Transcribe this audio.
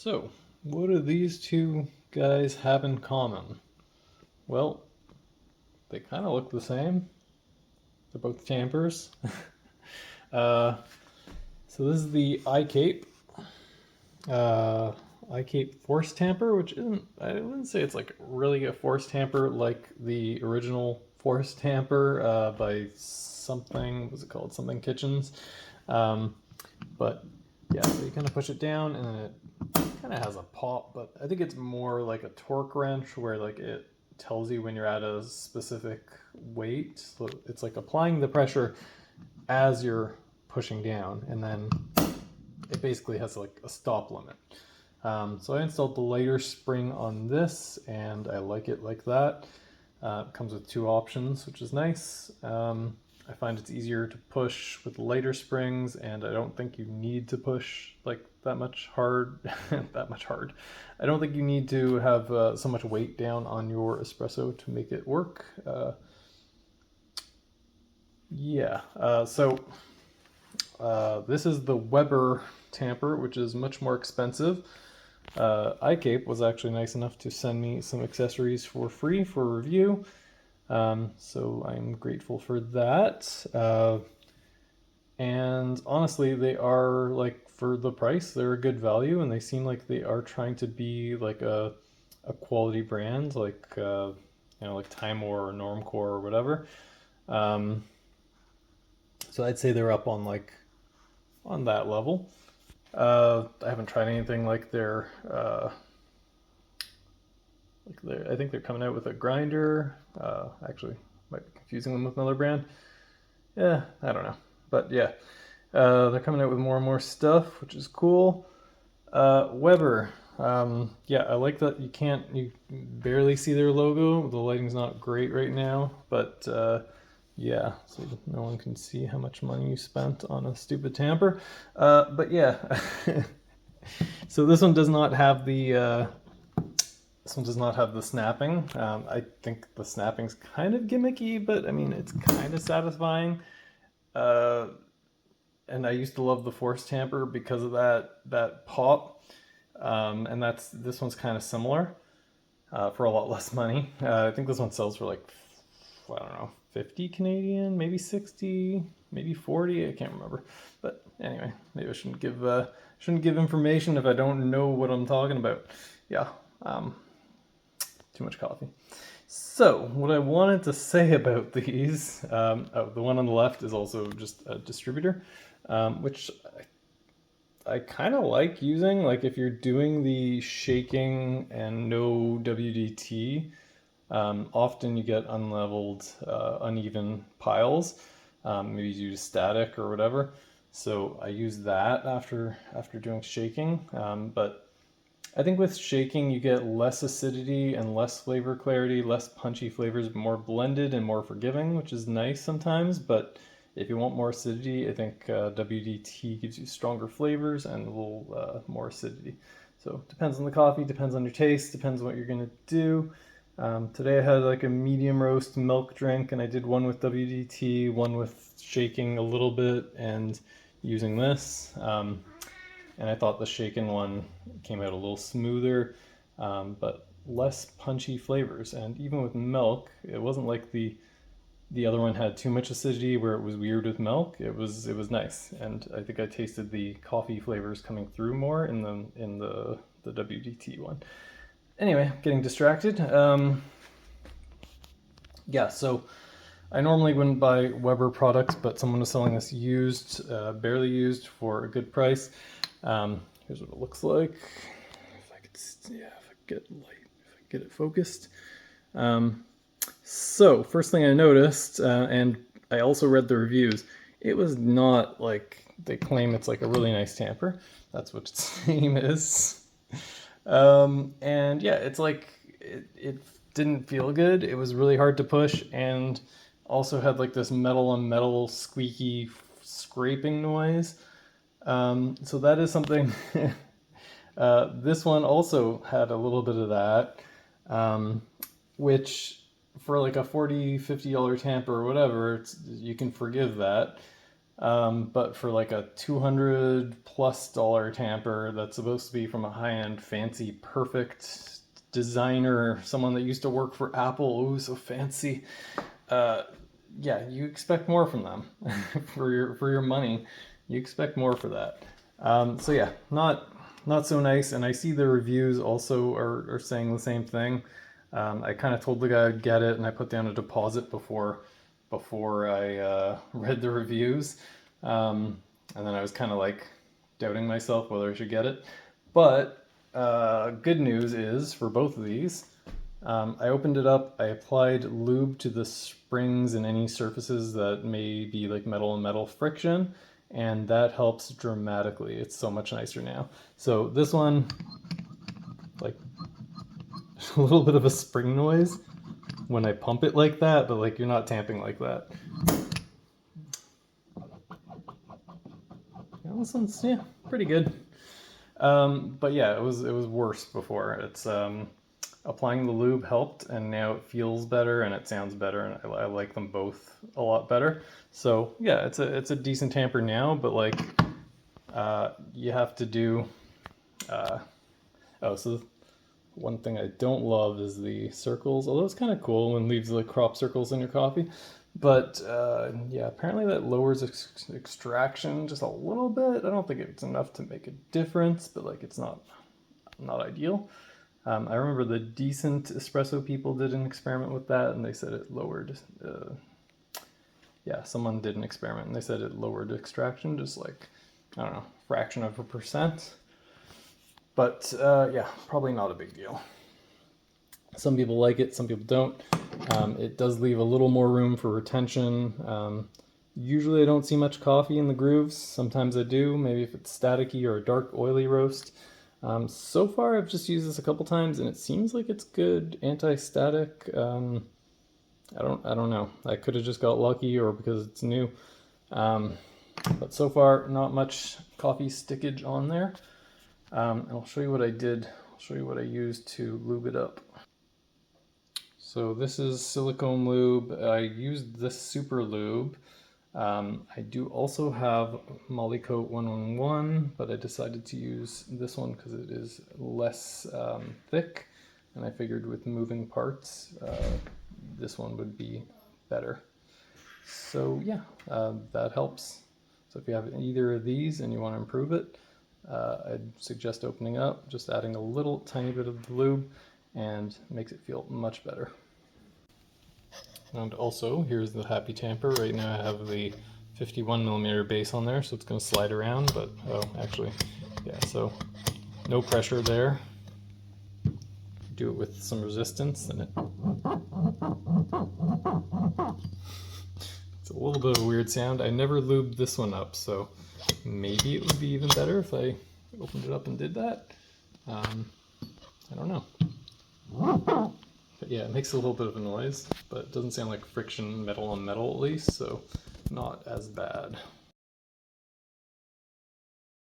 So, what do these two guys have in common? Well, they kind of look the same. They're both Tampers. uh, so this is the Ikape. Ikape Force Tamper, which isn't, I wouldn't say it's like really a Force Tamper like the original Force Tamper by something, what's it called? Something Kitchens. But yeah, so you kind of push it down and then it kind of has a pop, but I think it's more like a torque wrench where like it tells you when you're at a specific weight. So it's like applying the pressure as you're pushing down, and then it basically has like a stop limit. So I installed the lighter spring on this, and I like it like that. It comes with two options, which is nice. I find it's easier to push with lighter springs, and I don't think you need to push like that much hard. that much hard. I don't think you need to have so much weight down on your espresso to make it work. This is the Weber Tamper, which is much more expensive. Ikape was actually nice enough to send me some accessories for free for review. So I'm grateful for that. And honestly, they are like, for the price, they're a good value, and they seem like they are trying to be like a quality brand, like like Timor or Normcore or whatever. So I'd say they're up on like on that level. I haven't tried anything like I think they're coming out with a grinder. Actually, might be confusing them with another brand. Yeah, I don't know. But yeah, they're coming out with more and more stuff, which is cool. Weber. Yeah, I like that you barely see their logo. The lighting's not great right now, but yeah, so no one can see how much money you spent on a stupid tamper. But yeah, so this one does not have the snapping. I think the snapping's kind of gimmicky, but I mean, it's kind of satisfying. And I used to love the Force Tamper because of that pop. And this one's kind of similar for a lot less money. I think this one sells for like, I don't know, 50 Canadian, maybe 60, maybe 40. I can't remember. But anyway, maybe I shouldn't give information if I don't know what I'm talking about. Yeah. Too much coffee. So what I wanted to say about these, the one on the left is also just a distributor, which I kind of like using. Like if you're doing the shaking and no WDT, often you get unleveled, uneven piles, maybe due to static or whatever. So I use that after doing shaking, but I think with shaking you get less acidity and less flavor clarity, less punchy flavors, more blended and more forgiving, which is nice sometimes. But if you want more acidity, I think WDT gives you stronger flavors and a little more acidity. So depends on the coffee, depends on your taste, depends on what you're gonna do. Today I had like a medium roast milk drink, and I did one with WDT, one with shaking a little bit and using this. And I thought the shaken one came out a little smoother, but less punchy flavors. And even with milk, it wasn't like the other one had too much acidity where it was weird with milk. It was nice, and I think I tasted the coffee flavors coming through more in the WDT one. Anyway, getting distracted. Yeah, so I normally wouldn't buy Weber products, but someone was selling this used, barely used, for a good price. Here's what it looks like. If I get light, if I get it focused. So first thing I noticed, and I also read the reviews, it was not like they claim it's like a really nice tamper. That's what its name is. And yeah, it's like it didn't feel good. It was really hard to push, and also had like this metal on metal squeaky scraping noise. So that is something. This one also had a little bit of that, which for like a $40-50 tamper or whatever, you can forgive that. But for like a $200+ tamper that's supposed to be from a high-end, fancy, perfect designer, someone that used to work for Apple, ooh, so fancy. Yeah, you expect more from them for your money. You expect more for that. So yeah, not so nice. And I see the reviews also are saying the same thing. I kind of told the guy I'd get it, and I put down a deposit before I read the reviews. And then I was kind of like doubting myself whether I should get it. But good news is for both of these, I opened it up, I applied lube to the springs and any surfaces that may be like metal and metal friction, and that helps dramatically. It's so much nicer now. So this one, like a little bit of a spring noise when I pump it like that, but like you're not tamping like that. Yeah, this one's, yeah, pretty good. But yeah, it was worse before. It's applying the lube helped, and now it feels better and it sounds better, and I like them both a lot better. So yeah, it's a decent tamper now, but like you have to do. Oh, so one thing I don't love is the circles, although it's kind of cool when it leaves the crop circles in your coffee. But yeah, apparently that lowers extraction just a little bit. I don't think it's enough to make a difference, but like it's not ideal. I remember the decent espresso people did an experiment with that, and they said it lowered. Yeah, someone did an experiment, and they said it lowered extraction just like, I don't know, fraction of a percent. But yeah, probably not a big deal. Some people like it, some people don't. It does leave a little more room for retention. Usually I don't see much coffee in the grooves. Sometimes I do, maybe if it's staticky or a dark oily roast. So far I've just used this a couple times, and it seems like it's good anti-static. I don't know. I could have just got lucky, or because it's new. But so far, not much coffee stickage on there. And I'll show you what I did. I'll show you what I used to lube it up. So this is silicone lube. I used this super lube. I do also have Molykote 111, but I decided to use this one because it is less thick, and I figured with moving parts, this one would be better. So yeah, that helps. So if you have either of these and you want to improve it, I'd suggest opening up, just adding a little tiny bit of the lube, and makes it feel much better. And also, here's the Happy Tamper. Right now I have the 51mm base on there, so it's going to slide around, but oh, actually, yeah, so no pressure there. Do it with some resistance, and it's a little bit of a weird sound. I never lubed this one up, so maybe it would be even better if I opened it up and did that. I don't know. But yeah, it makes a little bit of a noise, but it doesn't sound like friction metal on metal at least, so not as bad.